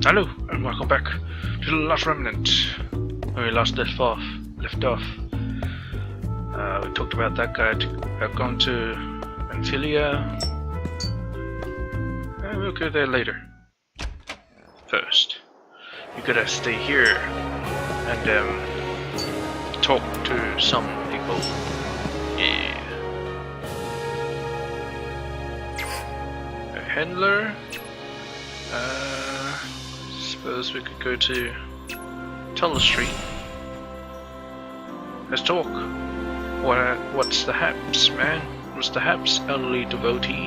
Hello, and welcome back to the last Remnant. When we last left off. We talked about that guy. I've gone to Antilia. And we'll go there later. First, you gotta stay here and talk to some people. Yeah. A handler. Suppose we could go to Tallis Tree. Let's talk. What's the haps, man? Was the haps elderly devotee?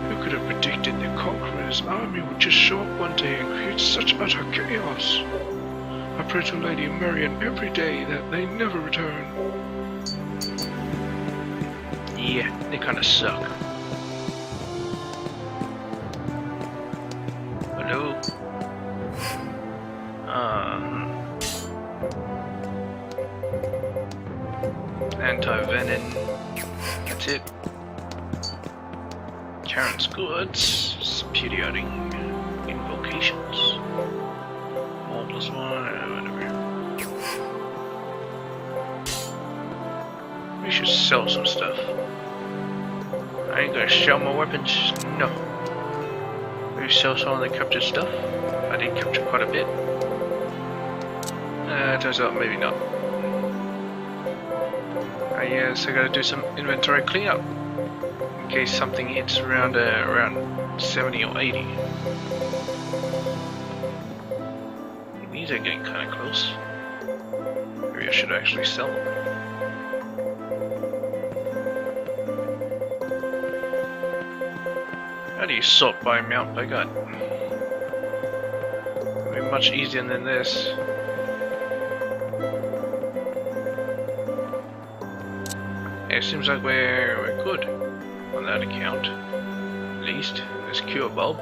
Who could have predicted the Conqueror's army would just show up one day and create such utter chaos? I pray to Lady Marian every day that they never return. Yeah, they kinda suck. Hello? Anti-venom. That's it. Karen's goods. Periodic invocations. 1+1, whatever. We should sell some stuff. I ain't gonna sell my weapons. No. Maybe sell some of the captured stuff. I did capture quite a bit. Turns out maybe not. Yes, I gotta do some inventory cleanup in case something hits around 70 or 80. These are getting kind of close. Maybe I should actually sell them. How do you sort by mount by gut? It'll be much easier than this. It seems like we're good on that account. At least there's cure bulb.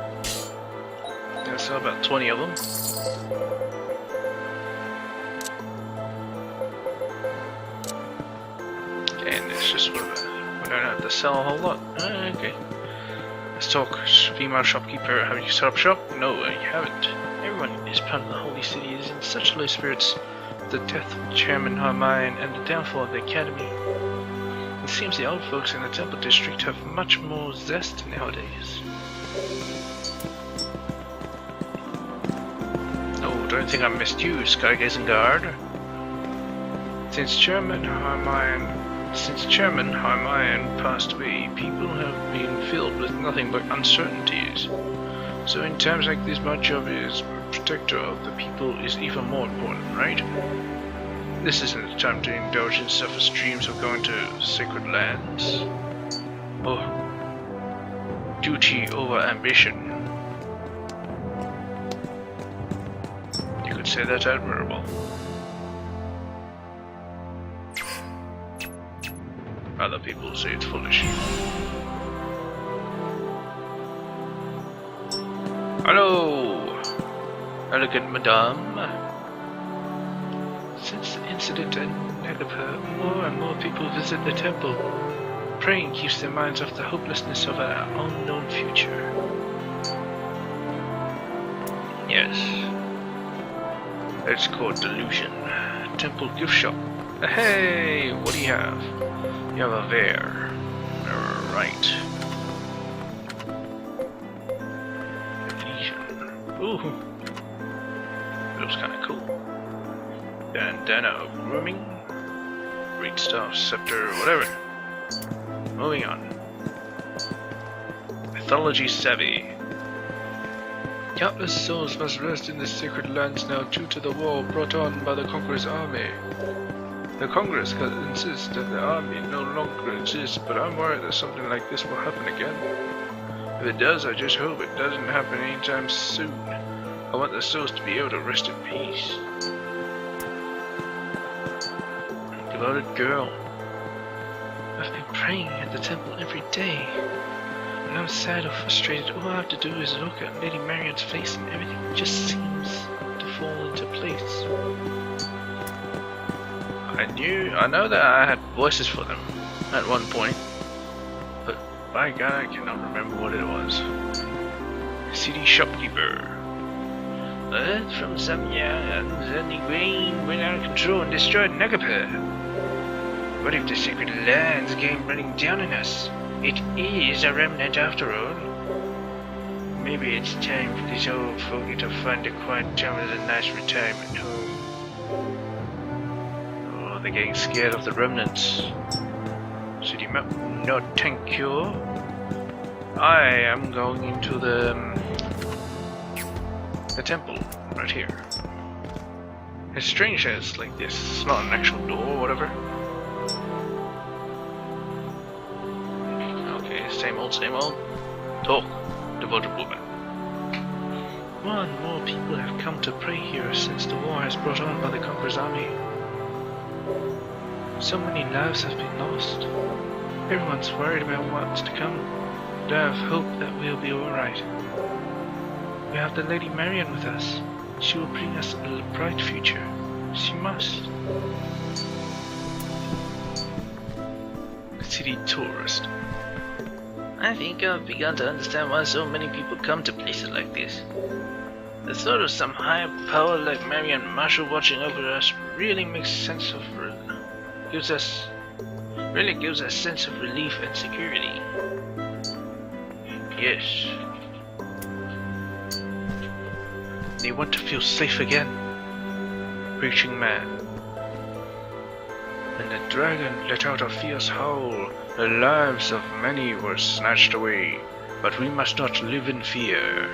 There's about 20 of them. And it's just whatever. We don't have to sell a whole lot. Okay. Let's talk. Female shopkeeper, have you set up shop? No, I haven't. Everyone in this part of the holy city is in such low spirits. The death of Chairman Hermione and the downfall of the academy. It seems the old folks in the temple district have much more zest nowadays. Oh, don't think I missed you, Skygazing Guard. Since Chairman Hermione passed away, people have been filled with nothing but uncertainties. So in times like this, my job as protector of the people is even more important, right? This isn't the time to indulge in selfish dreams of going to sacred lands. Oh, duty over ambition. You could say that's admirable. Other people say it's foolish. Hello, elegant madame. Since the incident in Negapur, more and more people visit the temple. Praying keeps their minds off the hopelessness of our unknown future. Yes. It's called delusion. Temple gift shop. Hey, what do you have? You have a bear. Right. Ooh. It looks kinda cool. Bandana grooming, great stuff, scepter, whatever. Moving on. Mythology savvy. Countless souls must rest in the sacred lands now due to the war brought on by the Conqueror's army. The Congress insists that the army no longer exists, but I'm worried that something like this will happen again. If it does, I just hope it doesn't happen anytime soon. I want the souls to be able to rest in peace. Devoted girl. I've been praying at the temple every day. When I'm sad or frustrated, all I have to do is look at Lady Marian's face and everything just seems to fall into place. I know that I had voices for them at one point, but by God, I cannot remember what it was. CD shopkeeper. Earth from some young uncertain grain went out of control and destroyed Nagapur. What if the sacred lands came running down on us? It is a remnant after all. Maybe it's time for this old fogey to find a quiet town with a nice retirement home. Oh, they're getting scared of the remnants. City map, no thank you. I am going into the temple right here. It's strange that it's like this. It's not an actual door or whatever. Okay, same old, same old. Talk, devoted woman. More and more people have come to pray here since the war has brought on by the Conqueror's army. So many lives have been lost. Everyone's worried about what's to come, but I have hope that we'll be alright. We have the Lady Marian with us. She will bring us a bright future. She must. City tourist. I think I've begun to understand why so many people come to places like this. The thought of some higher power like Marian Marshall watching over us really makes sense of gives us a sense of relief and security. Yes. They want to feel safe again. Preaching man. When the dragon let out a fierce howl, the lives of many were snatched away, but we must not live in fear.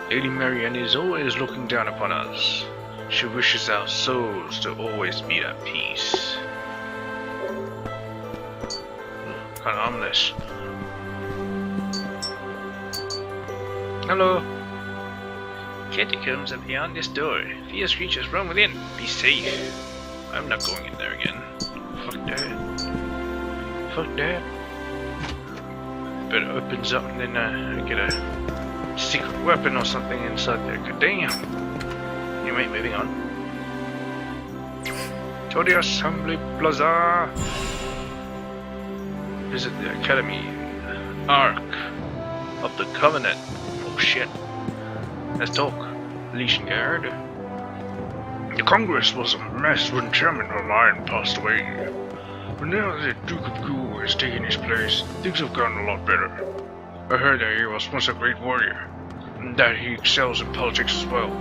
Lady Marian is always looking down upon us. She wishes our souls to always be at peace. Kind of ominous. Hello. Catacombs are beyond this door. Fierce creatures roam within. Be safe. I'm not going in there again. Fuck that. Fuck that. But it opens up and then I get a secret weapon or something inside there. God damn. Anyway, moving on. To the Assembly Plaza. Visit the Academy. Ark of the Covenant. Oh shit. Let's talk. Legion Guard. The Congress was a mess when Chairman Orion passed away. But now that Duke of Ghoul has taken his place, things have gotten a lot better. I heard that he was once a great warrior, and that he excels in politics as well.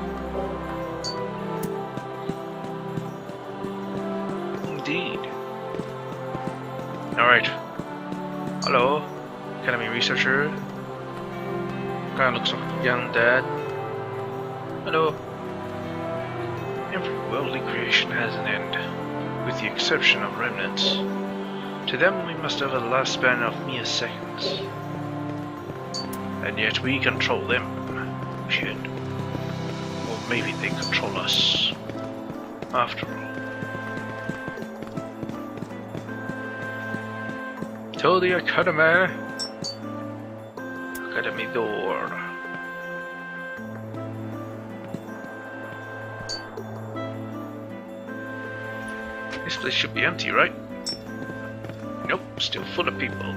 Indeed. Alright. Hello, Academy Researcher. Guy looks like a young dad. Hello. Every worldly creation has an end, with the exception of remnants. To them we must have a lifespan of mere seconds. And yet we control them. Shit. Or maybe they control us. After all. To the Academy! Academy door. This place should be empty, right? Nope, still full of people.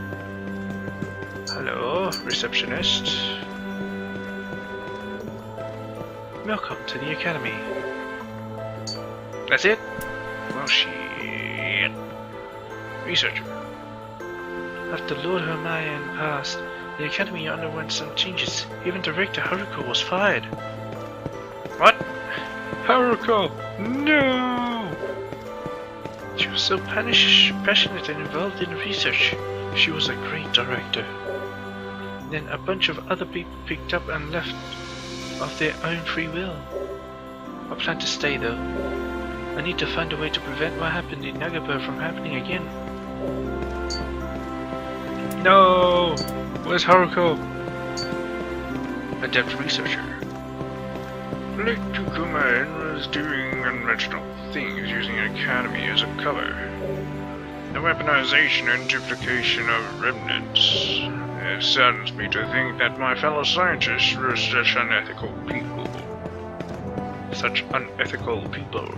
Hello, receptionist. Welcome to the Academy. That's it? Well, shit. Researcher. After Lord Hermione passed, the Academy underwent some changes. Even Director Haruko was fired. What? Haruko! No! She was so passionate and involved in research. She was a great director. Then a bunch of other people picked up and left of their own free will. I plan to stay though. I need to find a way to prevent what happened in Nagapur from happening again. No! Where's Haruko? Adept researcher. Late Tukuman was doing unmentionable things using an academy as a cover. The weaponization and duplication of remnants. It saddens me to think that my fellow scientists were such unethical people. Such unethical people.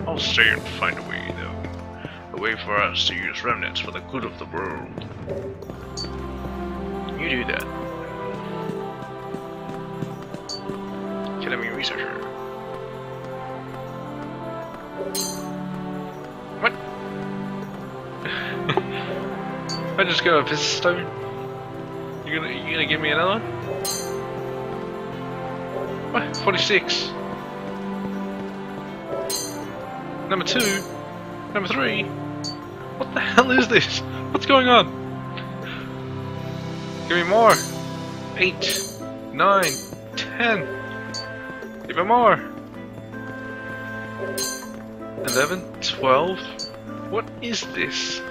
I'll stay and find a way, though. A way for us to use remnants for the good of the world. You do that. researcher. What? I just got a pistol. You gonna give me another one? What? 46. Number 2. Number 3. What the hell is this? What's going on? Give me more. 8, 9, 10. Even more. 11, 12. What is this?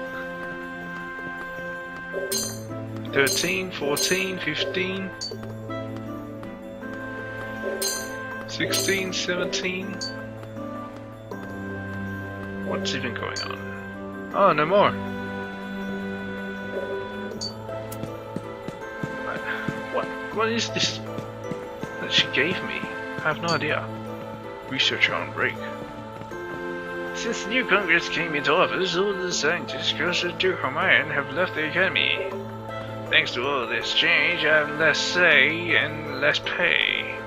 13, 14, 15, 16, 17. What's even going on? Oh, no more. What is this that she gave me? I have no idea. Researcher on break. Since the new Congress came into office, all the scientists closer to Hawaiian have left the academy. Thanks to all this change, I have less say and less pay.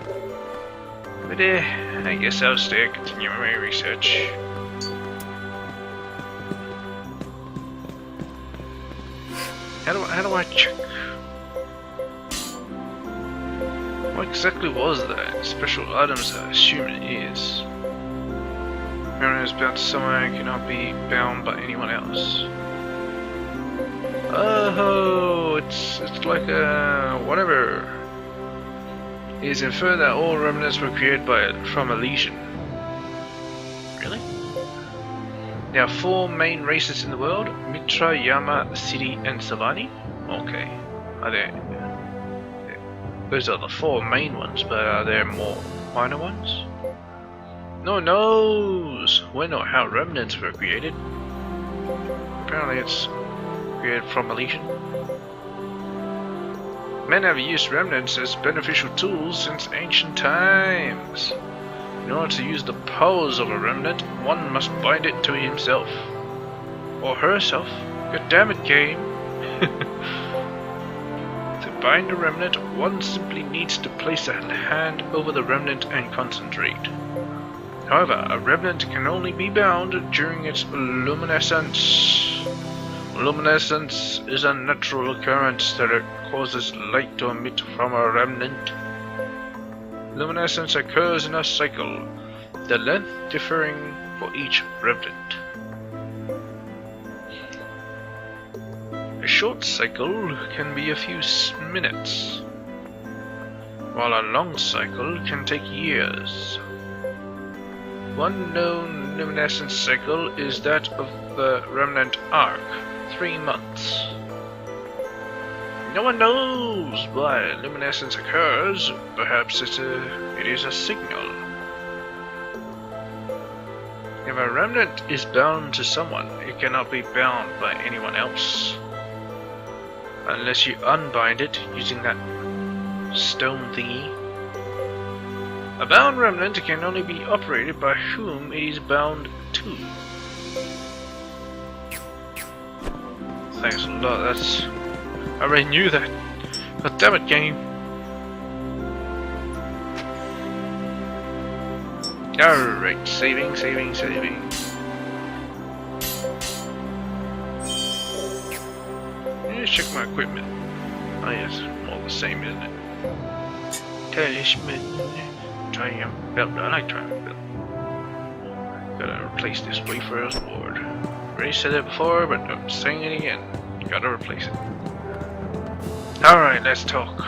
But I guess I'll stay and continue my research. How do I check? What exactly was that? Special items, I assume it is. Remnant is bound to somewhere and cannot be bound by anyone else. Oh, it's like a whatever. It is inferred that all remnants were created from a lesion. Really? There are 4 main races in the world: Mitra, Yama, Siddhi, and Savani. Okay. Are there? Those are the 4 main ones, but are there more minor ones? No one knows when or how remnants were created. Apparently it's created from a lesion. Men have used remnants as beneficial tools since ancient times. In order to use the powers of a remnant, one must bind it to himself. Or herself. God damn it, game. To bind a remnant, one simply needs to place a hand over the remnant and concentrate. However, a remnant can only be bound during its luminescence. Luminescence is a natural occurrence that causes light to emit from a remnant. Luminescence occurs in a cycle, the length differing for each remnant. A short cycle can be a few minutes, while a long cycle can take years. One known luminescence cycle is that of the remnant arc, 3 months. No one knows why luminescence occurs. Perhaps it is a signal. If a remnant is bound to someone, it cannot be bound by anyone else. Unless you unbind it using that stone thingy. A bound remnant can only be operated by whom it is bound to. Thanks a lot, I already knew that. God damn it, game. Alright, saving. Let's check my equipment. Oh yes, all the same, isn't it? Talisman. Triumph belt. I like triumph belt. Gotta replace this wafer board. Already said it before, but I'm saying it again. Gotta replace it. Alright, let's talk.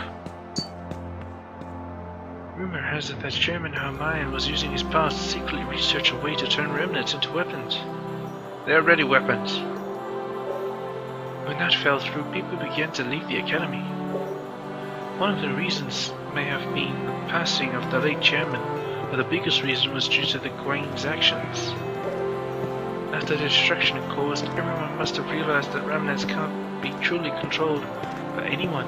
Rumor has it that Chairman Hermione was using his powers to secretly research a way to turn remnants into weapons. They're already weapons. When that fell through, people began to leave the academy. One of the reasons may have been the passing of the late chairman, but the biggest reason was due to the Queen's actions. After the destruction it caused, everyone must have realized that remnants can't be truly controlled by anyone.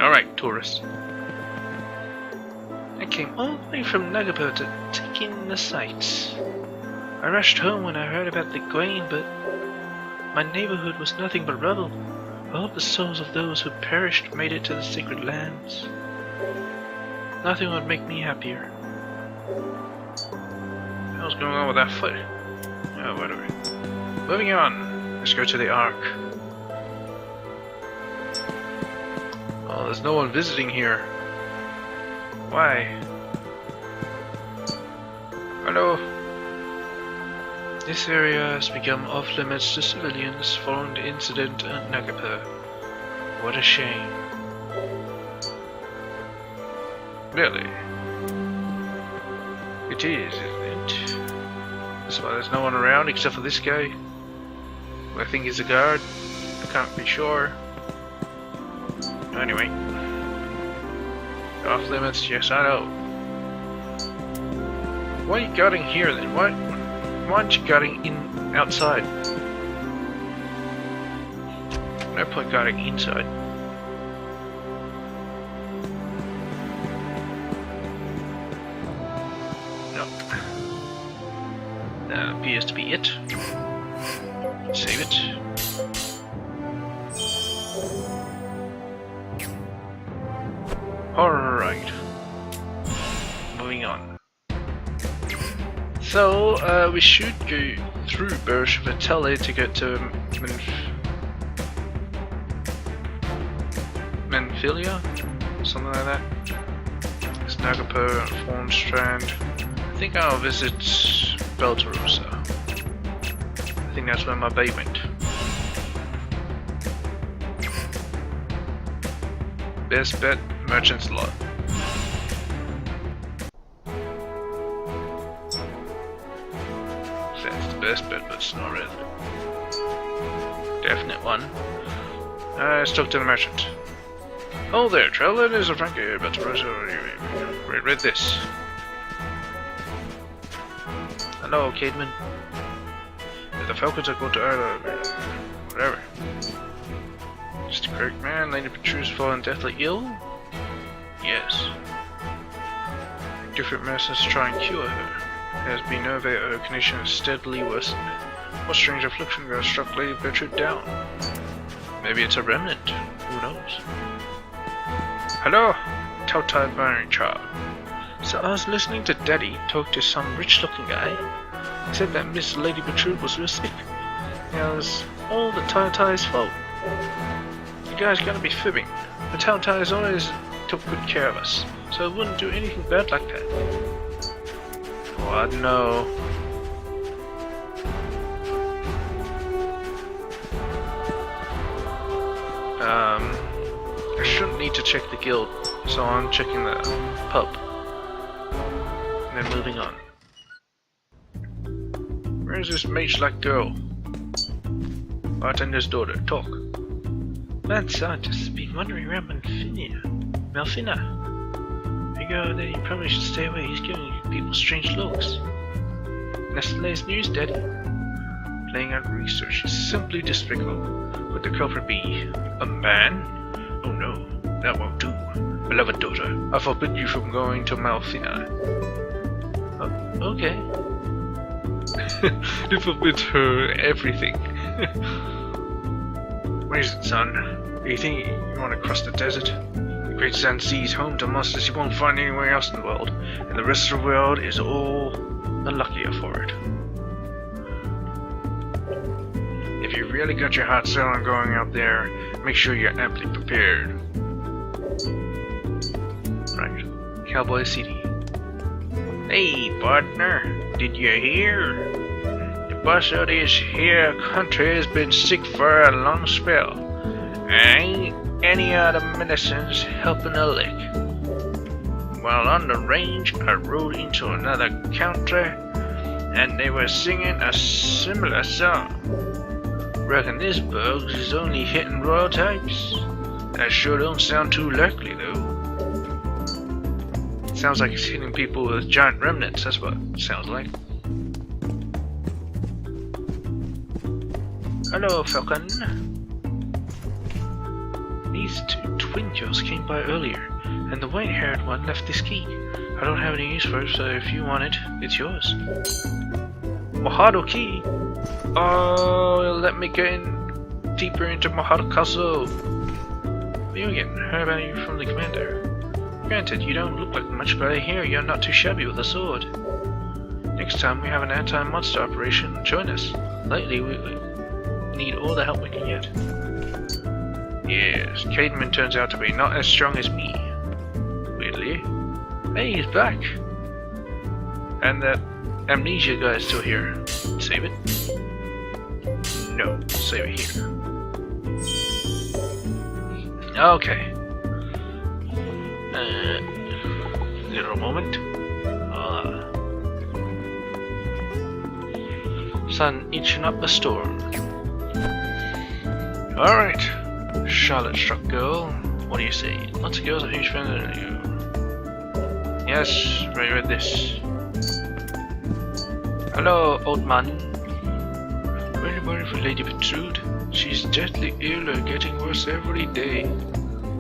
Alright, tourists. I came all the way from Nagabo to take in the sights. I rushed home when I heard about the Queen, but My neighborhood was nothing but rubble. I hope the souls of those who perished made it to the sacred lands. Nothing would make me happier. What's going on with that foot? Oh, whatever. Moving on. Let's go to the Ark. Oh, there's no one visiting here. Why? Hello. This area has become off limits to civilians following the incident at Nagapur. What a shame. Really? It is, isn't it? That's why there's no one around except for this guy. Who I think is a guard. I can't be sure. Anyway. Off limits, yes I know. Why are you guarding here then? Why aren't you guarding in outside? No point guarding inside. No. That appears to be it. Save it. Alright. Moving on. So, we should go through Burj Vatele to get to Menphilia? Something like that. It's Nagapur, Form Strand. I think I'll visit Beltarosa. I think that's where my bay went. Best bet, Merchant's Lot. That's the best bet, but it's not really. Definite one. Let's talk to the merchant. Oh there, traveler, there's a Frank here, but read this. Hello, Cademan. The Falcons are going to Ireland. Whatever. Just a correct man, Lady Petru's fallen deathly ill? Yes. Different medicines to try and cure her. There has been no avail, her condition has steadily worsened. What strange affliction has struck Lady Bertrude down? Maybe it's a remnant, who knows? Hello, Telltale Burning Child. So I was listening to Daddy talk to some rich-looking guy. He said that Miss Lady Bertrude was real sick. It was all the Telltale's fault. You guys gotta be fibbing. The Telltale's always took good care of us, so it wouldn't do anything bad like that. What? No. I shouldn't need to check the guild, so I'm checking the pub. And then moving on. Where's this mage-like girl? Bartender's daughter, talk. Mad scientists have been wandering around Melfina. If you go there, you probably should stay away. He's giving people strange looks. That's the latest news, Daddy. Playing out research is simply despicable. Could the culprit be a man? Oh no, that won't do. Beloved daughter, I forbid you from going to Melfina. Okay. You forbid her everything. What is it, son? Do you think you want to cross the desert? The Great Sand Sea is home to monsters you won't find anywhere else in the world, and the rest of the world is all the luckier for it. If you really got your heart set on going out there, make sure you're amply prepared. Right, Cowboy City. Hey, partner, did you hear? The boss of this here country has been sick for a long spell. Ain't any other medicines helping a lick. While on the range, I rode into another country, and they were singing a similar song. Reckon this bug is only hitting royal types. That sure don't sound too likely, though. Sounds like it's hitting people with giant remnants, that's what it sounds like. Hello, Falcon. These two twin girls came by earlier, and the white-haired one left this key. I don't have any use for it, so if you want it, it's yours. Mojado key? Oh, let me get in deeper into my heart castle. Mugen, how about you from the commander? Granted, you don't look like much, but I hear you're not too shabby with a sword. Next time we have an anti-monster operation, join us. Lately, we need all the help we can get. Yes, Cademan turns out to be not as strong as me. Weirdly. Hey, he's back! And that amnesia guy is still here. Save it? No, save it here. Okay. Little moment. Sun itching up a storm. Alright. Charlotte struck girl. What do you say? Lots of girls are huge fans of you. Yes, read this. Hello, old man. Really worried for Lady Petrude. She's deathly ill and getting worse every day.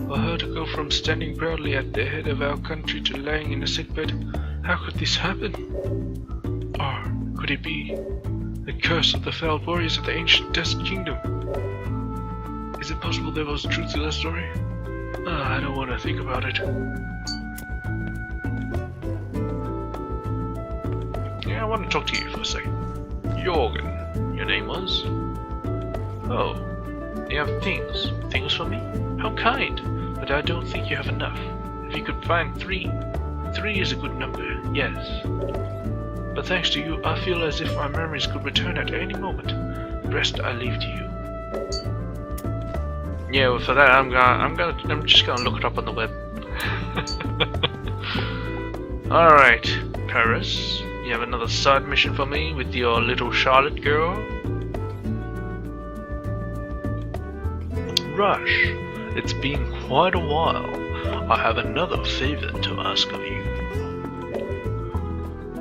For her to go from standing proudly at the head of our country to lying in a sickbed, how could this happen? Or could it be the curse of the fell warriors of the ancient Dust Kingdom? Is it possible there was truth to that story? I don't want to think about it. Yeah, I want to talk to you for a second. Jorgen, your name was? Oh, you have things? Things for me? How kind! But I don't think you have enough. If you could find 3. 3 is a good number, yes. But thanks to you, I feel as if my memories could return at any moment. The rest I leave to you. Yeah, well, for that I'm just gonna look it up on the web. Alright, Paris. You have another side mission for me with your little Charlotte girl? Rush, it's been quite a while. I have another favor to ask of you.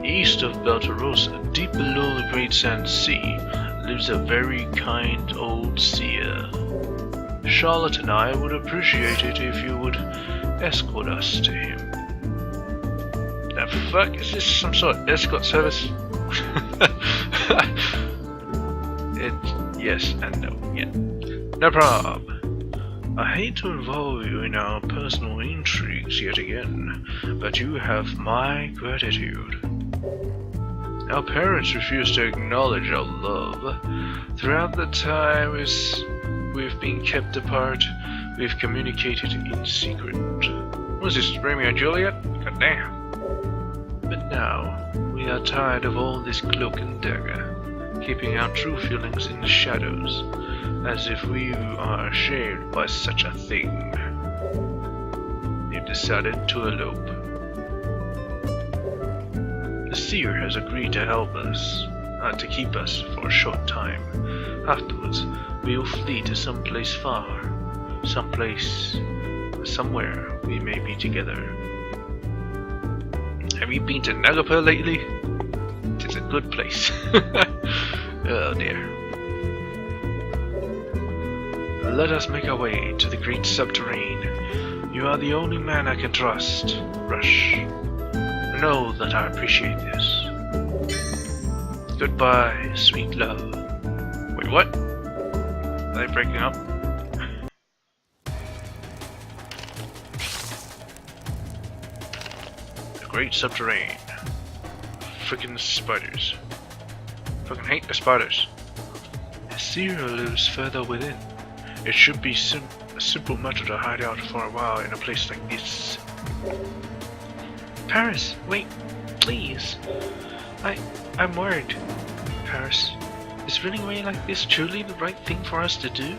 East of Beltarossa, deep below the Great Sand Sea, lives a very kind old seer. Charlotte and I would appreciate it if you would escort us to him. The fuck? Is this some sort of escort service? Yes and no. Yeah. No problem. I hate to involve you in our personal intrigues yet again, but you have my gratitude. Our parents refuse to acknowledge our love. Throughout the time we've been kept apart, we've communicated in secret. Was this Romeo and Juliet? God damn. But now, we are tired of all this cloak and dagger, keeping our true feelings in the shadows, as if we are ashamed by such a thing. We've decided to elope. The seer has agreed to help us, to keep us for a short time. Afterwards, we will flee to some place far, somewhere we may be together. Have you been to Nagapur lately? It's a good place. Oh dear. Let us make our way to the great subterrane. You are the only man I can trust, Rush. Know that I appreciate this. Goodbye, sweet love. Wait, what? Are they breaking up? The great subterrane. Frickin' spiders. Fucking hate the spiders. The seer lives further within. It should be a simple matter to hide out for a while in a place like this. Paris, wait, please. I'm worried. Paris, is running away like this truly the right thing for us to do?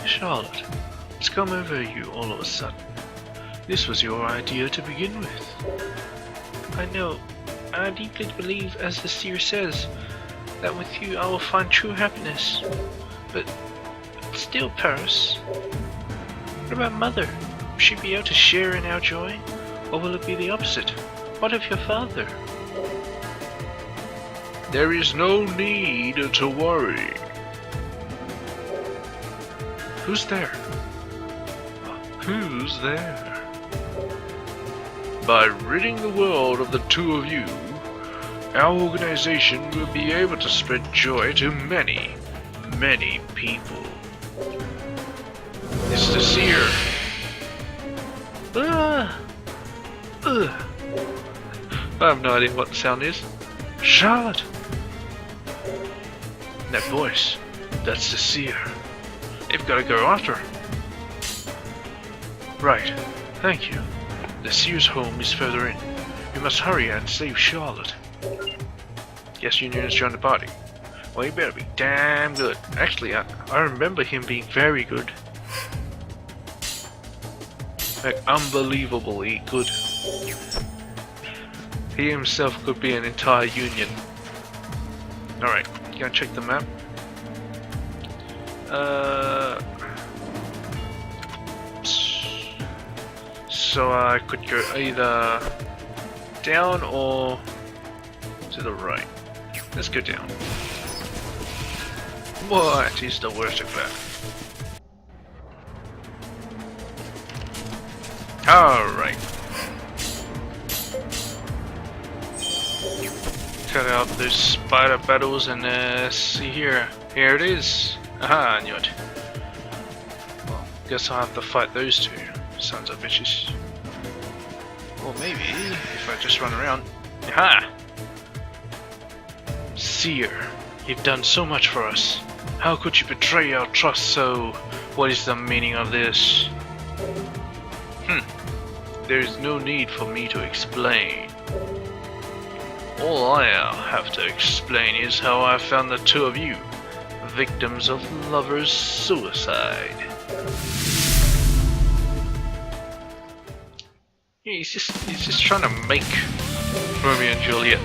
Charlotte, it's come over you all of a sudden. This was your idea to begin with. I know. I deeply believe, as the seer says, that with you I will find true happiness. But still, Paris, what about Mother? Will she be able to share in our joy? Or will it be the opposite? What of your father? There is no need to worry. Who's there? Who's there? By ridding the world of the two of you, our organization will be able to spread joy to many, many people. It's the seer. I have no idea what the sound is. Charlotte! That voice, that's the seer. They've got to go after her. Right, thank you. The seer's home is further in. You must hurry and save Charlotte. Guess Union has joined the party. Well, he better be damn good. Actually, I remember him being very good. Like, unbelievably good. He himself could be an entire Union. Alright, gonna check the map. So I could go either down or to the right. Let's go down. What is the worst of that? Alright. Cut out those spider battles and see here. Here it is. Aha, I knew it. Well, guess I'll have to fight those two sons of bitches. Or maybe if I just run around. Aha! Seer, you've done so much for us. How could you betray our trust so? What is the meaning of this? There is no need for me to explain. All I have to explain is how I found the two of you, victims of lovers' suicide. Yeah, he's just trying to make Romeo and Juliet.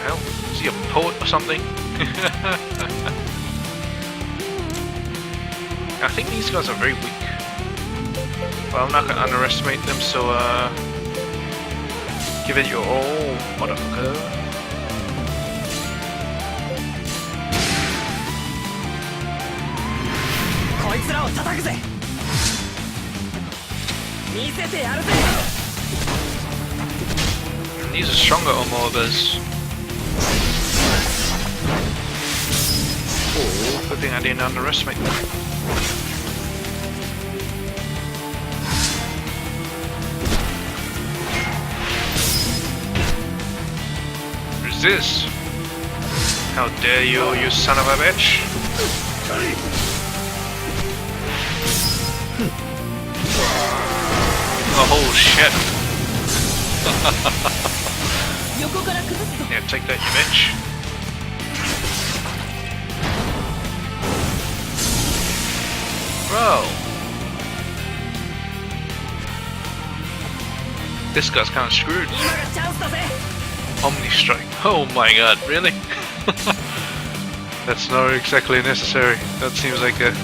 Hell, is he a poet or something? I think these guys are very weak. Well, I'm not gonna underestimate them, so give it your all, motherfucker. These are stronger Omobas. Oh, good thing I didn't underestimate them. This? How dare you, you son of a bitch! Oh shit! Yeah, take that, you bitch! Bro! This guy's kind of screwed. Omni Strike. Oh my god, really? That's not exactly necessary. That seems like a...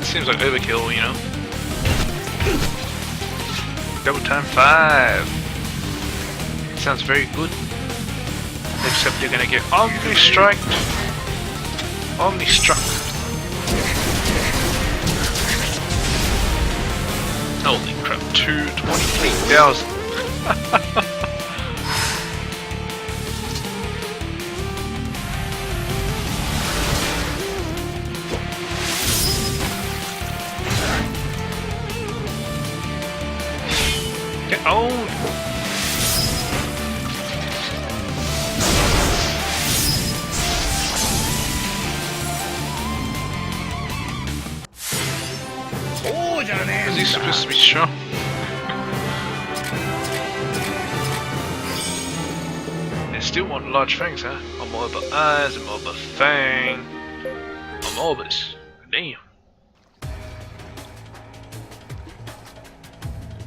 Seems like overkill, you know? Double time 5! Sounds very good. Except you're gonna get Omni Strike. Omni Struck. Holy crap, 228,000. Get on! Is he supposed to be strong? They still want large fangs, huh? A more of a eyes, a more of a fang. A morbus. Damn.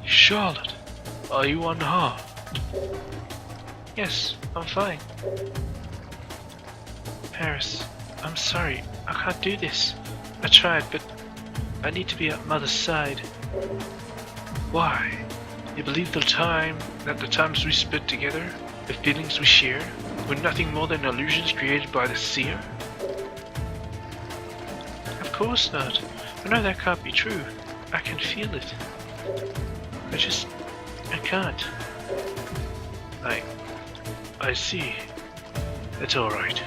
Charlotte, are you unharmed? Yes, I'm fine. Paris, I'm sorry. I can't do this. I tried, but I need to be at Mother's side. Why? You believe the times we spent together, the feelings we shared, were nothing more than illusions created by the seer? Of course not. I know that can't be true. I can feel it. I can't. I see. It's alright.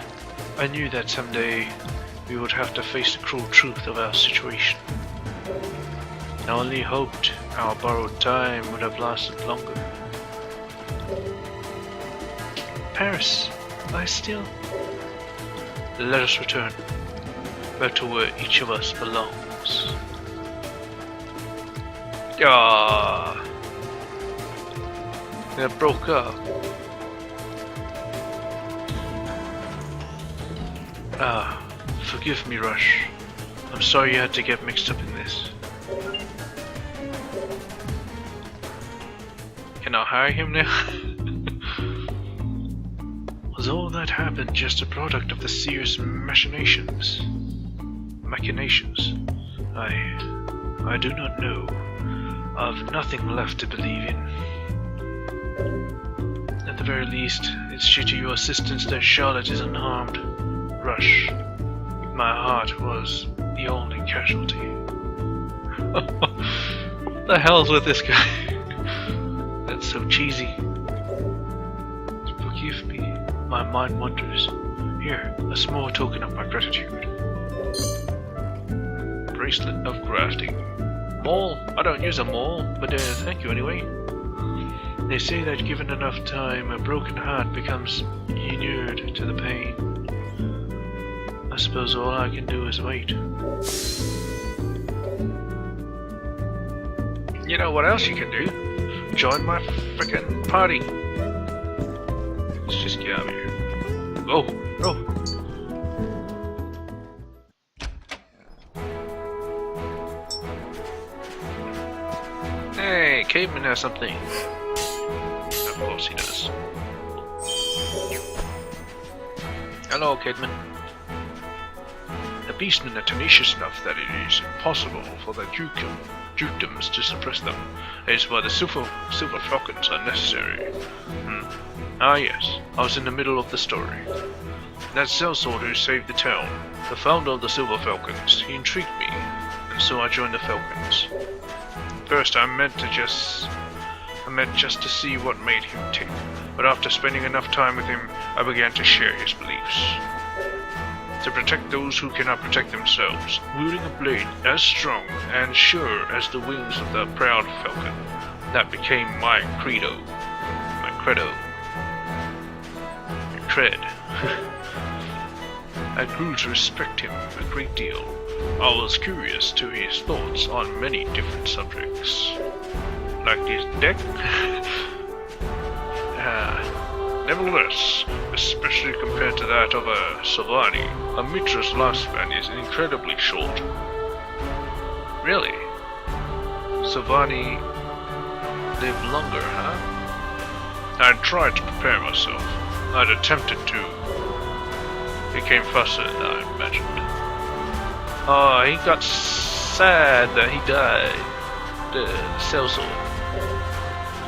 I knew that someday we would have to face the cruel truth of our situation. I only hoped our borrowed time would have lasted longer. Paris, lie still. Let us return back to where each of us belongs. Ah, they broke up. Forgive me, Rush. I'm sorry you had to get mixed up in this. Can I hire him now? Was all that happened just a product of the seer's machinations? I do not know. I've nothing left to believe in. At the very least, it's due to your assistance that Charlotte is unharmed. Rush, my heart was the only casualty. What the hell's with this guy? That's so cheesy. Forgive me, my mind wanders. Here, a small token of my gratitude. Bracelet of grafting. Maul? I don't use a maul, but thank you anyway. They say that given enough time, a broken heart becomes inured to the pain. I suppose all I can do is wait. You know what else you can do? Join my frickin' party. Let's just get out of here. Oh, no. Hey, Caveman has something. Of course he does. Hello, Caveman. The beastmen are tenacious enough that it is impossible for the dukedoms to suppress them. That is why the Silver Falcons are necessary. Ah yes, I was in the middle of the story. That sellsword who saved the town, the founder of the Silver Falcons, he intrigued me, and so I joined the Falcons. First I meant just to see what made him tick, but after spending enough time with him, I began to share his beliefs. To protect those who cannot protect themselves, wielding a blade as strong and sure as the wings of the proud falcon. That became my credo. My credo. My cred. I grew to respect him a great deal. I was curious to his thoughts on many different subjects. Like his deck? Nevertheless, especially compared to that of a Savani, a Mitra's lifespan is incredibly short. Really? Savani lived longer, huh? I'd tried to prepare myself. I'd attempted to. It came faster than I imagined. Oh, he got sad that he died. The sellsword.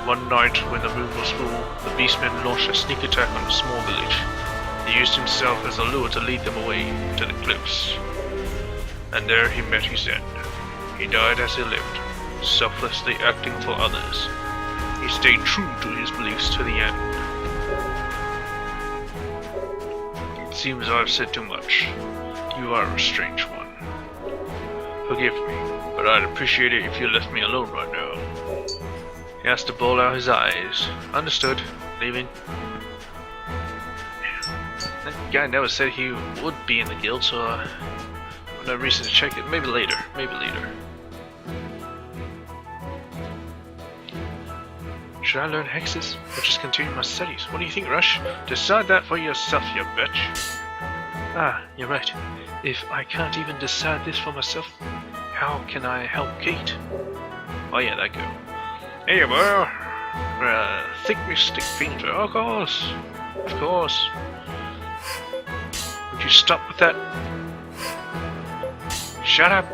One night, when the moon was full, the beastmen launched a sneak attack on a small village. He used himself as a lure to lead them away to the cliffs. And there he met his end. He died as he lived, selflessly acting for others. He stayed true to his beliefs to the end. It seems I've said too much. You are a strange one. Forgive me, but I'd appreciate it if you left me alone right now. He has to bawl out his eyes. Understood. Leaving. That guy never said he would be in the guild, so no reason to check it. Maybe later. Maybe later. Should I learn hexes or just continue my studies? What do you think, Rush? Decide that for yourself, you bitch. Ah, you're right. If I can't even decide this for myself, how can I help Kate? Oh yeah, that girl. Hey, bro. Thick mystic fiend. Of course. Of course. Would you stop with that? Shut up.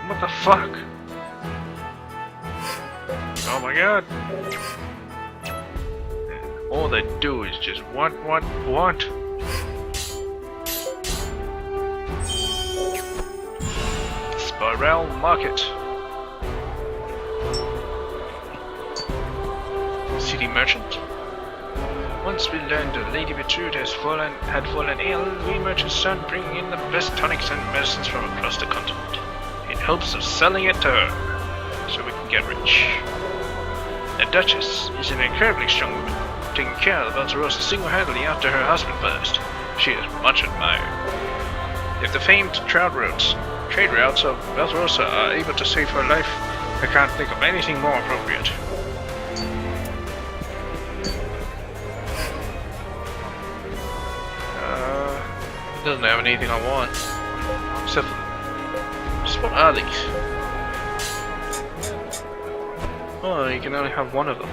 What the fuck? Oh my god. All they do is just want. Spiral Market. city merchant. Once we learned that Lady Bertrude had fallen ill, we merchants started bringing in the best tonics and medicines from across the continent, in hopes of selling it to her, so we can get rich. The Duchess is an incredibly strong woman, taking care of the Valterosa single-handedly after her husband passed. She is much admired. If the famed trade routes of Valterosa are able to save her life, I can't think of anything more appropriate. It doesn't have anything I want. Except for... what are these? Oh, you can only have one of them.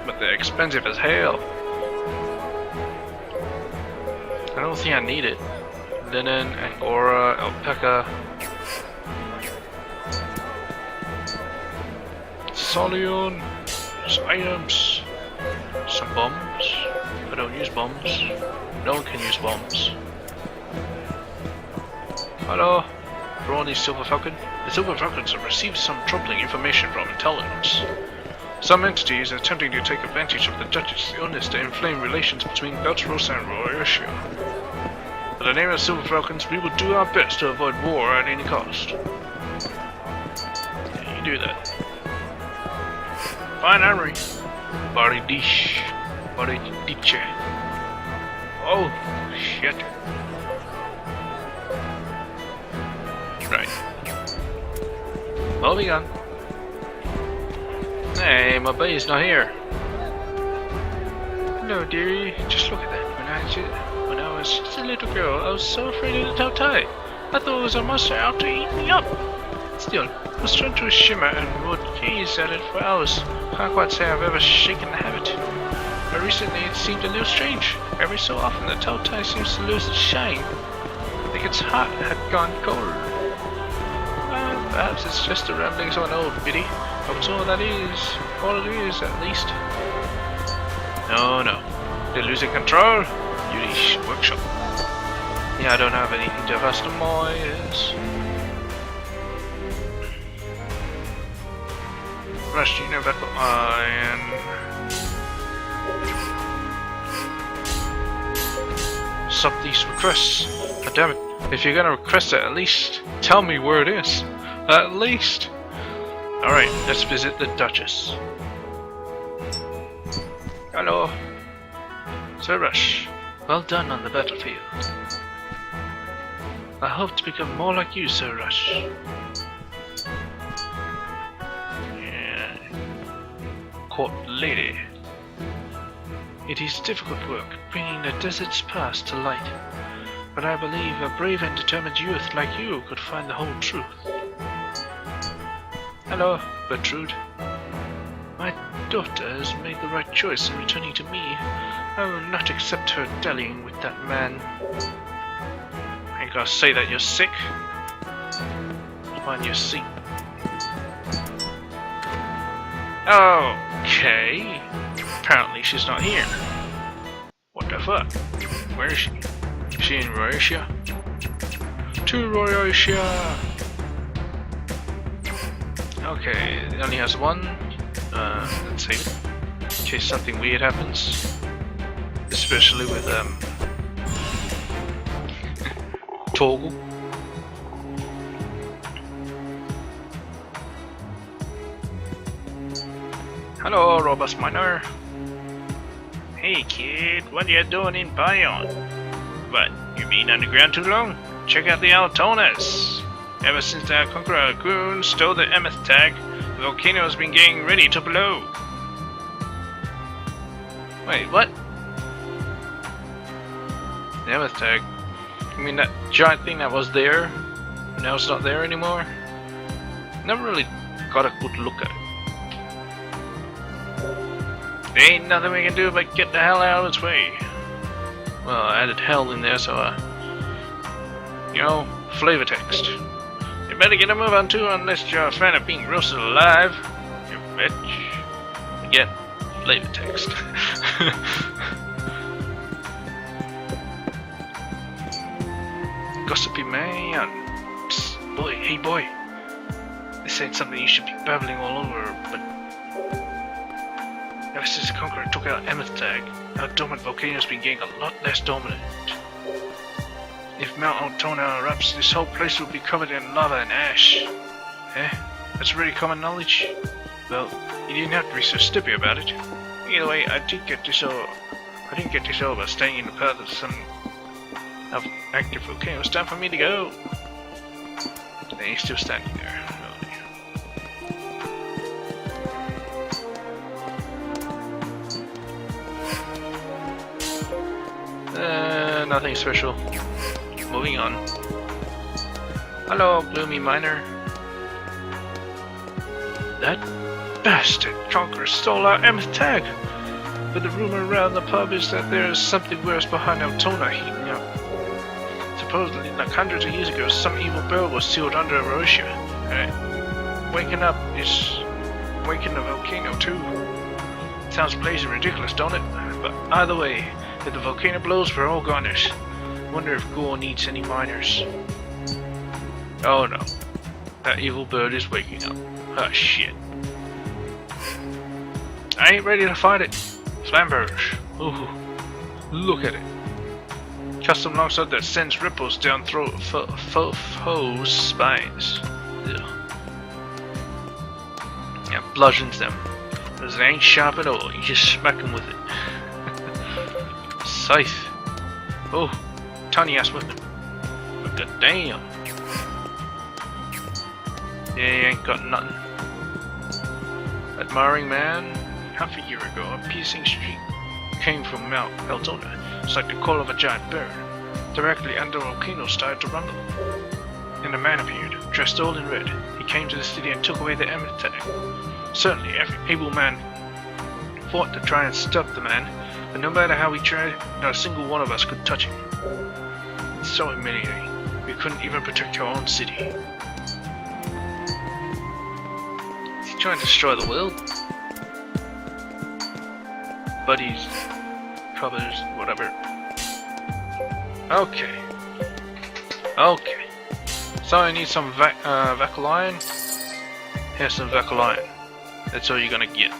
But they're expensive as hell. I don't think I need it. Linen, Angora, alpaca. Solion, some items, some bombs. I don't use bombs. No one can use bombs. Hello, Brony Silver Falcon. The Silver Falcons have received some troubling information from intelligence. Some entities are attempting to take advantage of the Duchess' illness to inflame relations between Valterosa and Royatia. In the name of the Silver Falcons, we will do our best to avoid war at any cost. Yeah, you do that. Fine armory. Baridish. Baridiche. Oh, shit. Right. Moving on. Hey, my buddy's not here. Hello, dearie. Just look at that. When I was just a little girl, I was so afraid of the Tautai. I thought it was a monster out to eat me up. Still, I was turned to a shimmer and would gaze at it for hours. Can't quite say I've ever shaken the habit. But recently it seemed a little strange. Every so often the Tautai seems to lose its shine. I think its heart had gone cold. Perhaps it's just the ramblings of an old biddy. That's all that is. All it is, at least. No. They're losing control. Yuri's workshop. Yeah, I don't have anything to customize. Rustina Battle Iron. Sub these requests. God damn it. If you're gonna request it, at least tell me where it is. At least. Alright, let's visit the Duchess. Hello. Sir Rush. Well done on the battlefield. I hope to become more like you, Sir Rush. Yeah. Court Lady. It is difficult work, bringing the desert's past to light. But I believe a brave and determined youth like you could find the whole truth. Hello, Bertrude. My daughter has made the right choice in returning to me. I will not accept her dallying with that man. I ain't gonna say that you're sick. Find your seat. Okay. Apparently she's not here. What the fuck? Where is she? Is she in Royatia? To Royatia! Okay, it only has one. Let's save it. In case something weird happens. Especially with, Toggle. Hello, Robust Miner. Hey kid, what are you doing in Bion? What, you been underground too long? Check out the Altonas. Ever since the Conqueror Goon stole the Emeth tag, the Volcano has been getting ready to blow. Wait, what? The Emeth tag? You mean that giant thing that was there? Now it's not there anymore? Never really got a good look at it. There ain't nothing we can do but get the hell out of its way. Well, I added hell in there, so flavor text. You better get a move on too, unless you're a fan of being roasted alive. You bitch. Again, flavor text. Gossipy man. Psst, boy, hey boy. This ain't something you should be babbling all over, but Ever since the Conqueror took out Tag, our dormant volcano's been getting a lot less dominant. If Mount Altona erupts, this whole place will be covered in lava and ash. Eh? That's really common knowledge? Well, you didn't have to be so stupid about it. Either way, I didn't get this all by staying in the path of some active volcano. It's time for me to go. And he's still standing there. Nothing special. Moving on. Hello, gloomy miner. That bastard Conqueror stole our Tag. But the rumor around the pub is that there is something worse behind Altona heating up. Supposedly, like hundreds of years ago, some evil bird was sealed under a Hiroshima. Waking the volcano too. Sounds blazing ridiculous, don't it? But either way, if the volcano blows, we're all goners. Wonder if Gore needs any miners. Oh no. That evil bird is waking up. Ah shit. I ain't ready to fight it. Flamberge. Ooh. Look at it. Custom longsword that sends ripples down foes' spines. Ugh. Yeah, bludgeons them. Because it ain't sharp at all. You just smack them with it. Scythe. Oh, tiny ass weapon. But god damn. Yeah, he ain't got nothing. Admiring man. Half a year ago, a piercing streak came from Mount Altona. It's like the call of a giant bird. Directly under the volcano started to rumble. And a man appeared, dressed all in red. He came to the city and took away the Tag. Certainly, every able man fought to try and stop the man. But no matter how we tried, not a single one of us could touch him. It's so humiliating. We couldn't even protect our own city. Is he trying to destroy the world? Buddies, covers, whatever. Okay. Okay. So I need some Vacalion. Here's some Vacalion. That's all you're gonna get.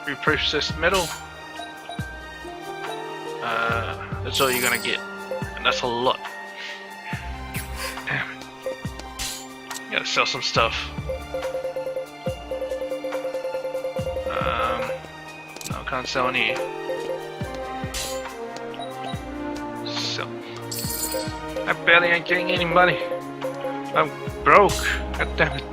Reprocessed metal. That's all you're gonna get, and that's a lot. Damn it. Gotta sell some stuff. No, can't sell any. So, I barely ain't getting any money. I'm broke. God damn it.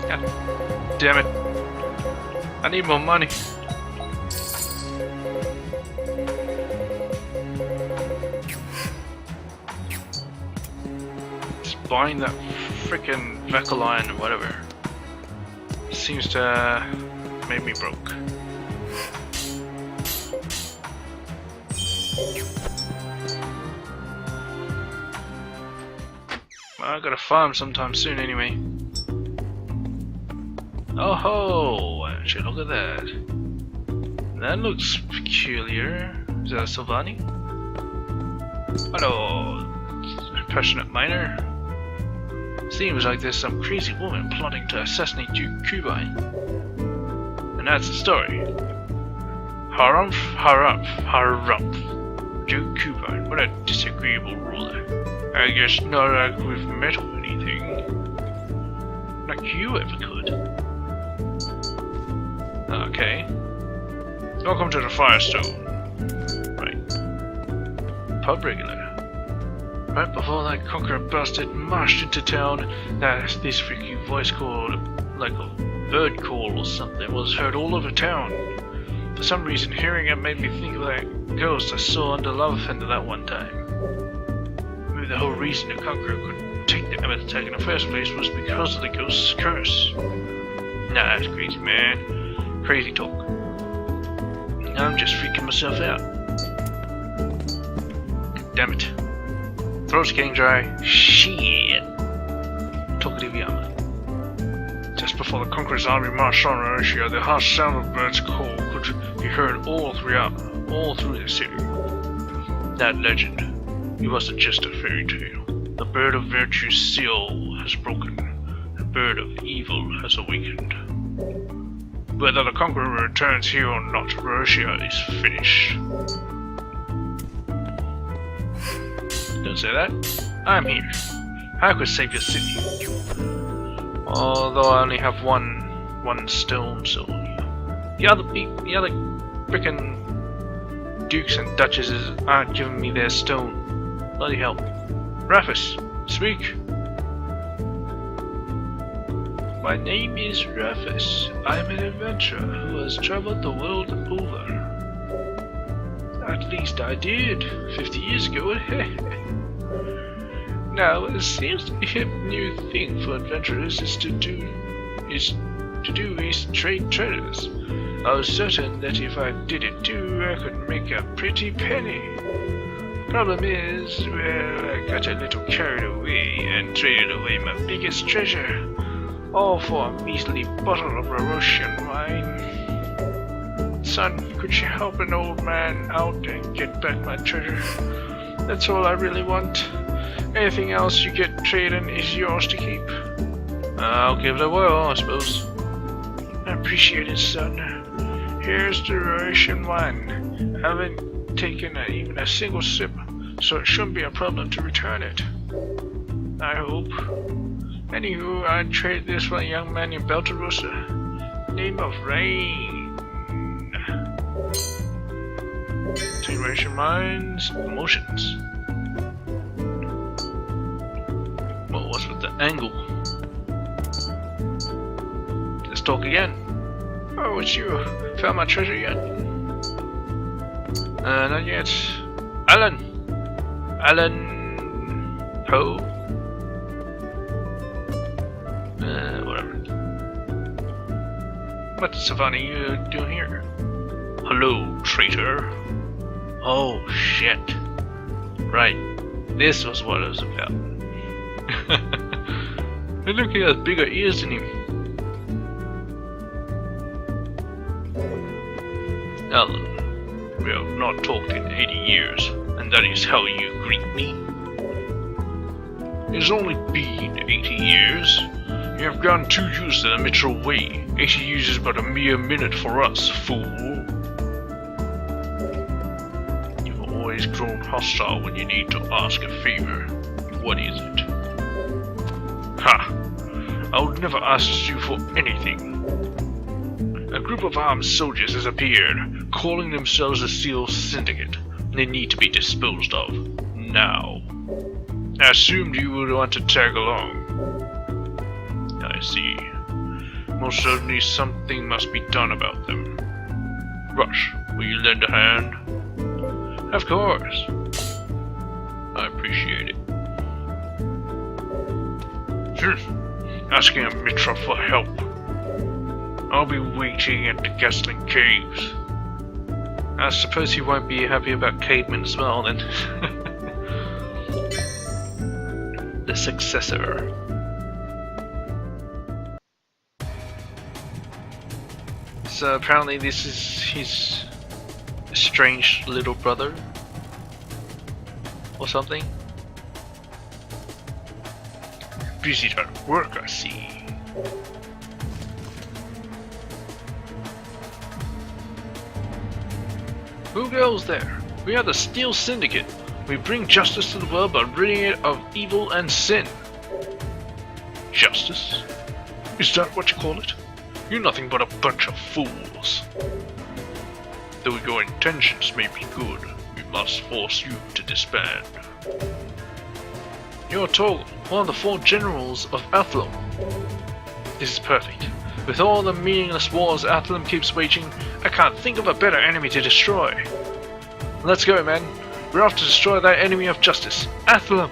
God damn it. I need more money. Just buying that frickin' Vacalion or whatever seems to make me broke. Well, I gotta farm sometime soon anyway. Oh ho! Actually, look at that. That looks peculiar. Is that a Sylvani? Hello, passionate miner. Seems like there's some crazy woman plotting to assassinate Duke Cubine. And that's the story. Harumph, harumph, harumph. Duke Cubine, what a disagreeable ruler. I guess not like we've met or anything. Like you ever could. Okay. Welcome to the Firestone. Right. Pub regular. Right before that Conqueror bastard marched into town, this freaky voice called, like a bird call or something, was heard all over town. For some reason, hearing it made me think of that ghost I saw under Lava Fender that one time. Maybe the whole reason the Conqueror could take the Tag in the first place was because of the ghost's curse. Nah, that's crazy, man. Crazy talk. I'm just freaking myself out. Damn it. Throat's getting dry. Shit. Talkative Yama. Just before the Conqueror's army marched on Russia, the harsh sound of birds' call could be heard all through the city. That legend, it wasn't just a fairy tale. The bird of virtue's seal has broken. The bird of evil has awakened. Whether the Conqueror returns here or not, Russia is finished. Don't say that. I'm here. I could save your city. Although I only have one stone, so the other frickin' dukes and duchesses aren't giving me their stone. Bloody hell. Rufus, speak. My name is Rufus. I'm an adventurer who has traveled the world over. At least I did 50 years ago. Now, it seems to be a new thing for adventurers is to trade treasures. I was certain that if I did it too, I could make a pretty penny. Problem is, well, I got a little carried away and traded away my biggest treasure, all for a measly bottle of Roroshian wine. Son, could you help an old man out and get back my treasure? That's all I really want. Anything else you get trading is yours to keep. I'll give it a whirl, I suppose. I appreciate it, son. Here's the Roroshian wine. I haven't taken even a single sip, so it shouldn't be a problem to return it. I hope. Anywho, I'd trade this for a young man in Beltarossa. Name of Rain. Generation minds, emotions. Well, what's with the angle? Let's talk again. Oh, it's you. Found my treasure yet? Not yet. Alan! Ho? Whatever. What Savannah you doing here? Hello, traitor. Oh, shit. Right. This was what it was about. And look, he has bigger ears than him. Alan, we have not talked in 80 years, and that is how you greet me? It's only been 80 years. You have gone too used to the Mitchell way. 80 years is but a mere minute for us, fool. You've always grown hostile when you need to ask a favor. What is it? Ha! I would never ask you for anything. A group of armed soldiers has appeared, calling themselves the Steel Syndicate. They need to be disposed of. Now. I assumed you would want to tag along. I see. Most certainly something must be done about them. Rush, will you lend a hand? Of course. I appreciate it. Asking a Mitra for help. I'll be waiting at the Ghastling Caves. I suppose he won't be happy about cavemen as well then. The successor. So apparently this is his estranged little brother or something. Busy at work, I see. Who goes there? We are the Steel Syndicate. We bring justice to the world by ridding it of evil and sin. Justice? Is that what you call it? You're nothing but a bunch of fools. Though your intentions may be good, we must force you to disband. You're Torgal, one of the 4 generals of Athlum. This is perfect. With all the meaningless wars Athlum keeps waging, I can't think of a better enemy to destroy. Let's go, man. We're off to destroy that enemy of justice, Athlum.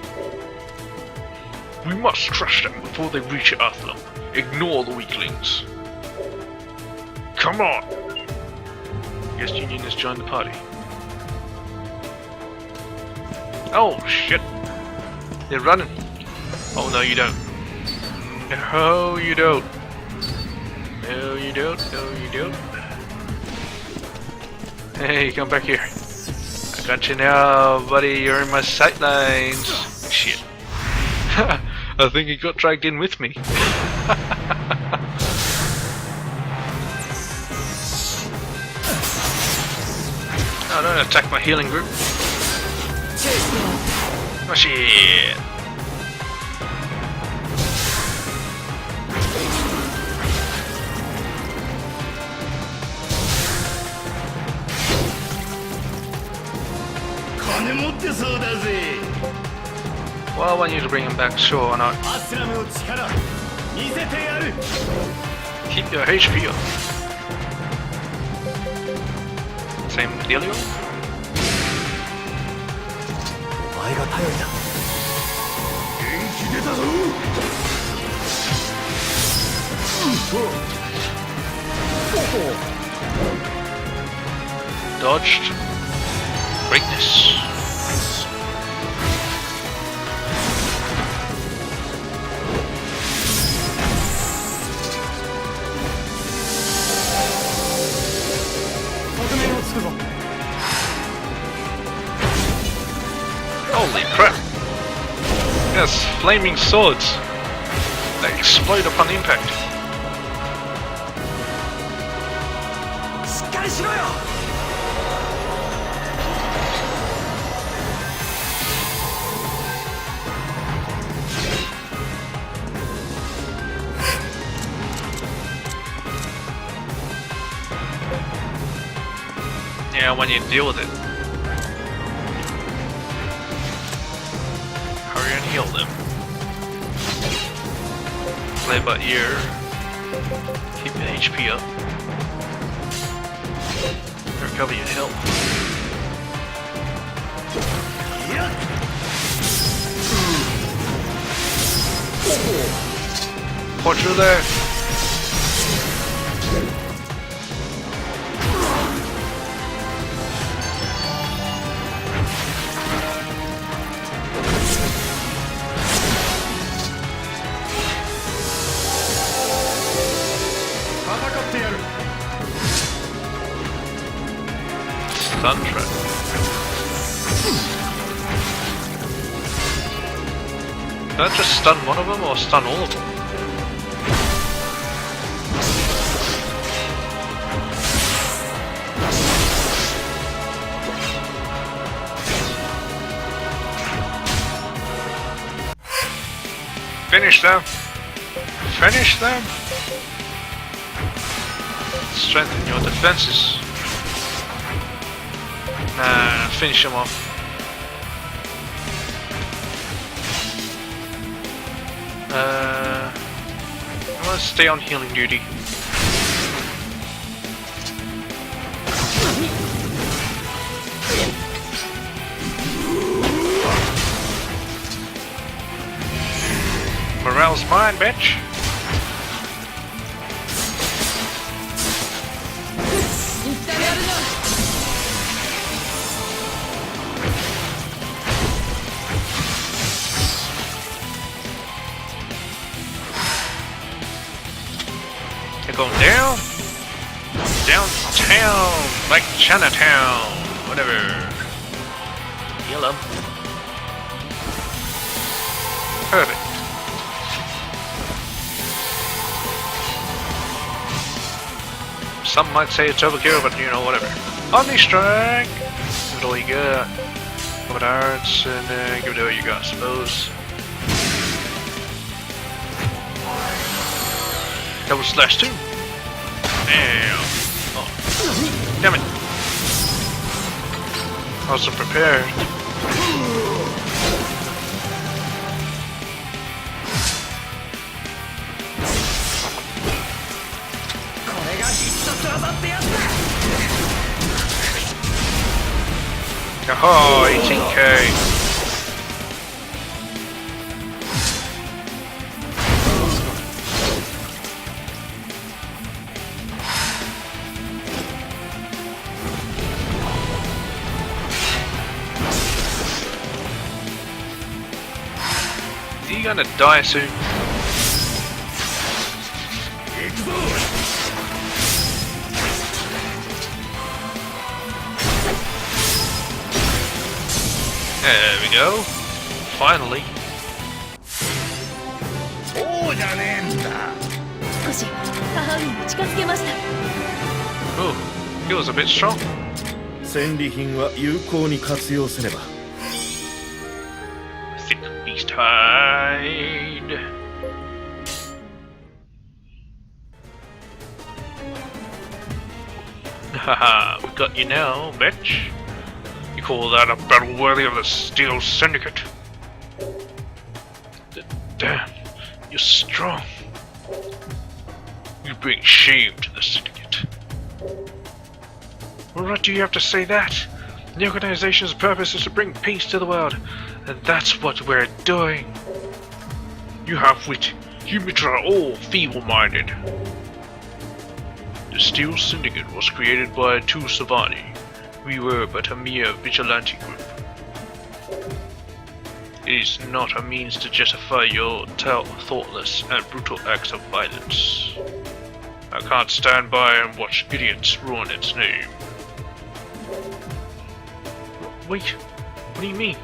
We must crush them before they reach Athlum. Ignore the weaklings. Come on! Guest Union has joined the party. Oh, shit. They're running. Oh no, you don't. No, you don't. No, you don't. No, you don't. Hey, come back here. I got you now, buddy. You're in my sight lines. Shit. I think he got dragged in with me. Oh, don't attack my healing group. Oh shit. Well, I want you to bring him back, sure, why not? Keep your HP up. Same dealio? Dodged. Greatness. Holy crap! Yes, flaming swords that explode upon impact. Yeah, when you deal with it. Hurry and heal them. Play by ear. Keep your HP up. Recover your health. Punch her there. Stun trap. Did I just stun one of them or stun all of them? Finish them! Finish them! Strengthen your defenses. Nah, finish him off. I want to stay on healing duty. Morale's mine, bitch. Going down, downtown, like Chinatown, whatever. Heal up. Perfect. Some might say it's overkill, but you know, whatever. Omni Strike. Give it all you got. Covered arts, and give it all you got, I suppose. Double slash 2. Damn. Oh. Damn it. I wasn't prepared. Oh, 18k. he gonna die soon? There we go. Finally. そうじゃねえんだ。少し母上に近づけました。 Oh, he was a bit strong. 戦利品は有効に活用せねば。 Thick beast hide. Haha, we got you now, bitch. You call that a battle worthy of the Steel Syndicate? Damn, you're strong. You bring shame to the Syndicate. Well, what do you have to say that? The organization's purpose is to bring peace to the world, and that's what we're doing. You have wit. You Mitra are all feeble-minded. The Steel Syndicate was created by two Savani. We were but a mere vigilante group. It is not a means to justify your thoughtless and brutal acts of violence. I can't stand by and watch idiots ruin its name. Wait, what do you mean?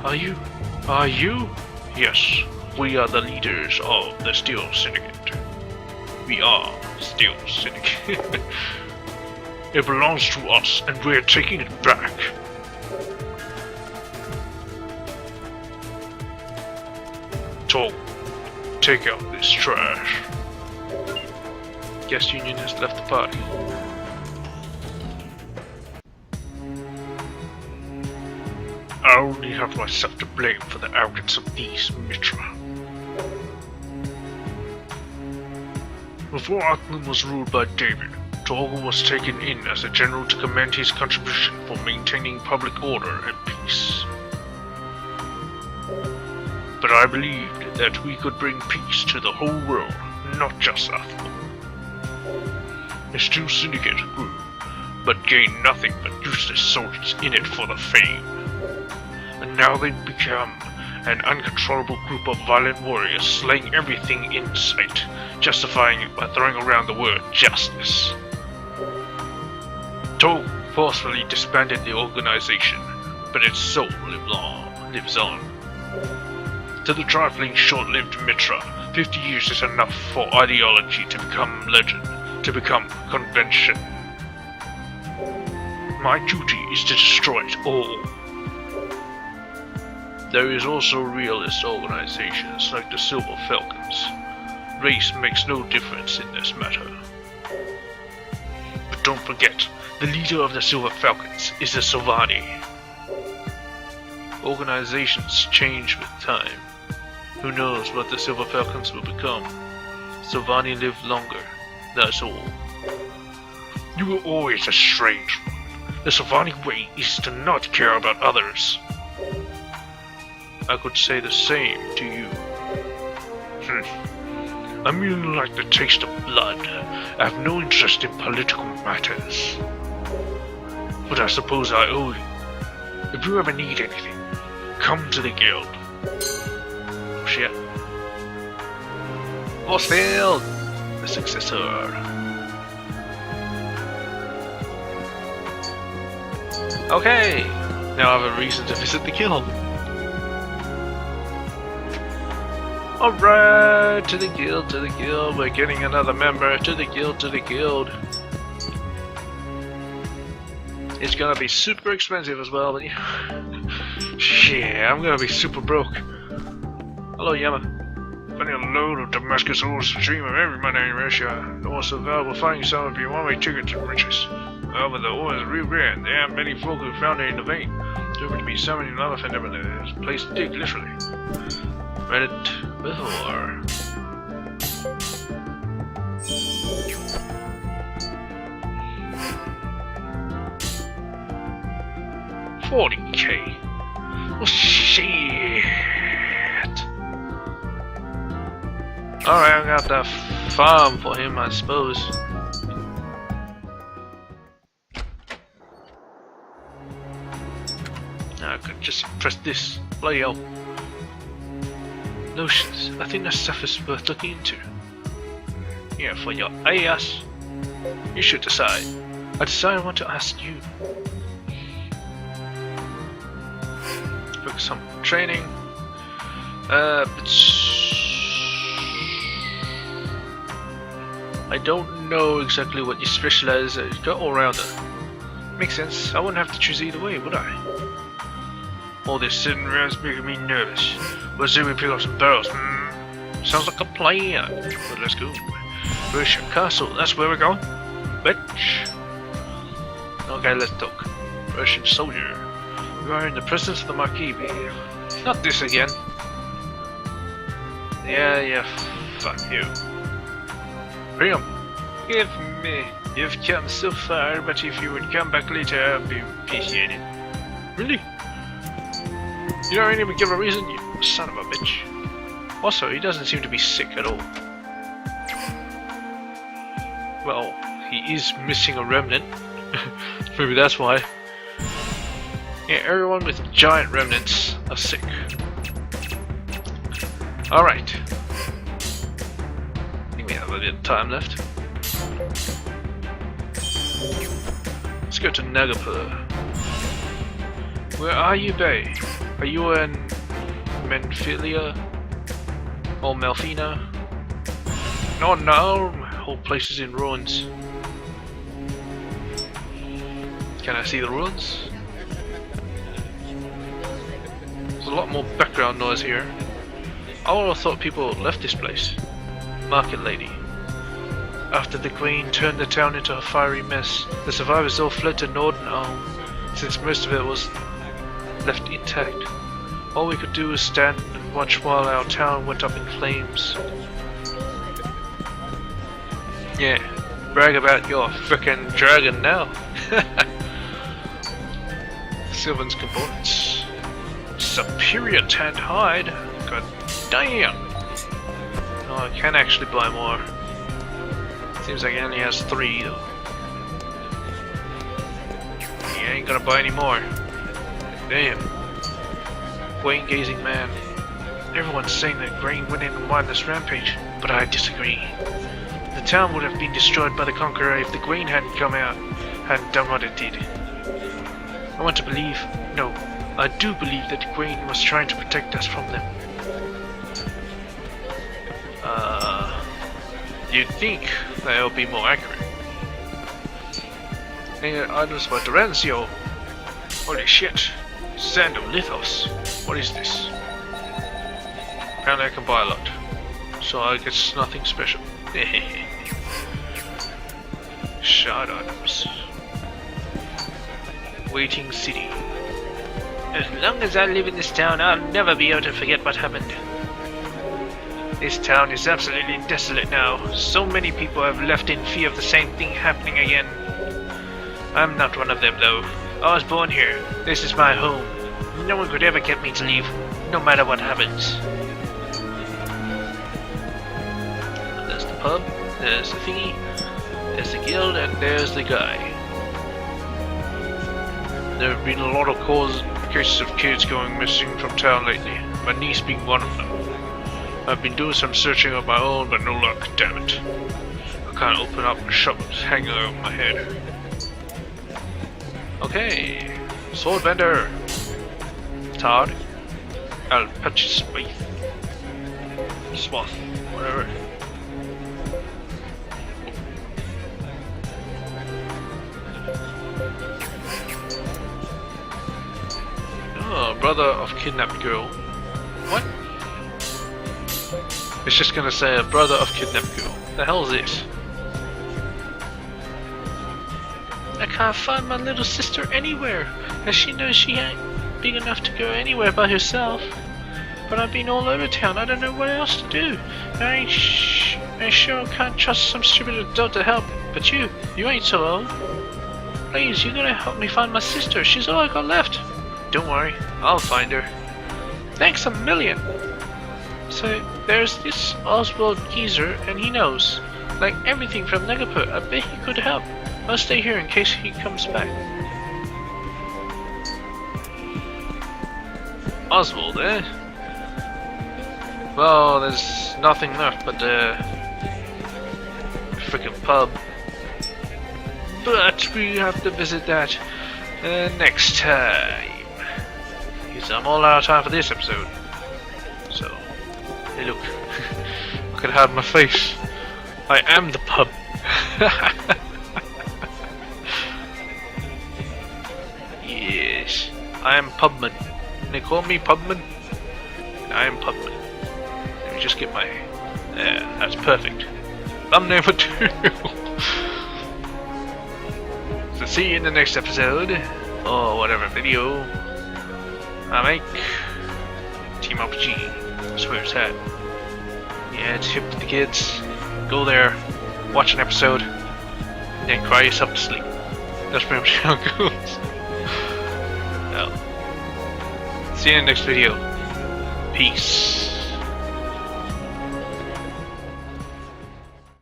Are you? Yes, we are the leaders of the Steel Syndicate. We are Steel Syndicate. It belongs to us, and we're taking it back. Talk. Take out this trash. Guest Union has left the party. I only have myself to blame for the arrogance of these Mitra. Before Auckland was ruled by David, Torgal was taken in as a general to commend his contribution for maintaining public order and peace. But I believed that we could bring peace to the whole world, not just Athel. The Steel Syndicate grew, but gained nothing but useless soldiers in it for the fame. And now they've become an uncontrollable group of violent warriors slaying everything in sight, justifying it by throwing around the word justice. Torgal forcefully disbanded the organization, but its soul lives on. To the trifling, short-lived Mitra, 50 years is enough for ideology to become legend, to become convention. My duty is to destroy it all. There is also realist organizations like the Silver Falcons. Race makes no difference in this matter. But don't forget, the leader of the Silver Falcons is the Savani. Organizations change with time. Who knows what the Silver Falcons will become? Savani live longer, that's all. You were always a strange one. The Savani way is to not care about others. I could say the same to you. I merely like the taste of blood. I have no interest in political matters. But I suppose I owe you. If you ever need anything, come to the guild. Oh shit. Forcefield! The successor. Okay! Now I have a reason to visit the guild. Alright, to the guild, we're getting another member, to the guild. It's gonna be super expensive as well, but yeah, I'm gonna be super broke. Hello, Yama. Finding a load of Damascus ore stream of every money in Russia. The ore's available, finding some if you want me ticket to riches. However, the ore is real rare, and there aren't many folk who found it in the vein. There would be summoning an elephant over there. There's a place to dig, literally. Read it before. $40K. Oh shit. Alright, I got the farm for him, I suppose. I could just press this. Bloody hell. Notions. I think that stuff is worth looking into. Yeah, for your ass. You should decide. I decided I want to ask you. Focus on training. I don't know exactly what you specialize in. You got all-rounder. Makes sense. I wouldn't have to choose either way, would I? All this sitting around is making me nervous. Let's see if we pick up some barrels. Sounds like a plan. But let's go. Russian castle. That's where we're going. Bitch. Okay, let's talk. Russian soldier. You are in the presence of the Marquis. Not this again. Yeah, fuck you. Bring him. Give me. You've come so far, but if you would come back later, I'd be appreciated. Really? You don't even give a reason, you son of a bitch. Also, he doesn't seem to be sick at all. Well, he is missing a remnant. Maybe that's why. Yeah, everyone with giant remnants are sick. Alright. I think we have a bit of time left. Let's go to Nagapur. Where are you, Bay? Are you in Menphilia? Or Melfina? No, my whole place is in ruins. Can I see the ruins? There's a lot more background noise here. I would have thought people left this place. Market lady. After the Queen turned the town into a fiery mess, the survivors all fled to Northern Ulm, since most of it was left intact. All we could do was stand and watch while our town went up in flames. Yeah, brag about your frickin' dragon now. Sylvan's components. Superior tanned hide. God damn. Oh, I can actually buy more. Seems like he only has 3 though. He ain't gonna buy any more. Damn. Grain gazing man. Everyone's saying that Grain went in and won this rampage, but I disagree. The town would have been destroyed by the Conqueror if the Grain hadn't come out, hadn't done what it did. I want to believe, no, I do believe that Grain was trying to protect us from them. You'd think that would be more accurate. And items by Dorancio. Holy shit. Sandolithos. What is this? Apparently I can buy a lot. So I guess nothing special. Shard items. Waiting city. As long as I live in this town, I'll never be able to forget what happened. This town is absolutely desolate now. So many people have left in fear of the same thing happening again. I'm not one of them though. I was born here. This is my home. No one could ever get me to leave, no matter what happens. There's the pub, there's the thingy, there's the guild, and there's the guy. There have been a lot of cases of kids going missing from town lately, my niece being one of them. I've been doing some searching of my own, but no luck, damn it. I can't open up a shop that's hanging over my head. Okay, sword vendor. Todd. I'll purchase Wraith. Swath, whatever. Oh, brother of kidnapped girl. What? It's just gonna say a brother of kidnapped girl. The hell is this? I can't find my little sister anywhere, and she knows she ain't big enough to go anywhere by herself. But I've been all over town, I don't know what else to do. I ain't sure I can't trust some stupid adult to help, but you ain't so old. Please, you gotta help me find my sister, she's all I got left. Don't worry, I'll find her. Thanks a million. So, there's this Oswald geezer, and he knows. Like everything from Nagapur, I bet he could help. I'll stay here in case he comes back. Oswald, eh? Well, there's nothing left but the freaking pub. But we have to visit that next time. Because I'm all out of time for this episode. So, hey look. Look at how my face. I am the pub. Yes. I am Pubman. They call me Pubman. I am Pubman. Let me just get my... There, that's perfect. Thumbnail for 2. So see you in the next episode. Or whatever video I make. Team RPG. That's where it's at. Yeah, it's hip to the kids. Go there, watch an episode, then cry yourself to sleep. That's pretty much how it goes. Well, see you in the next video. Peace.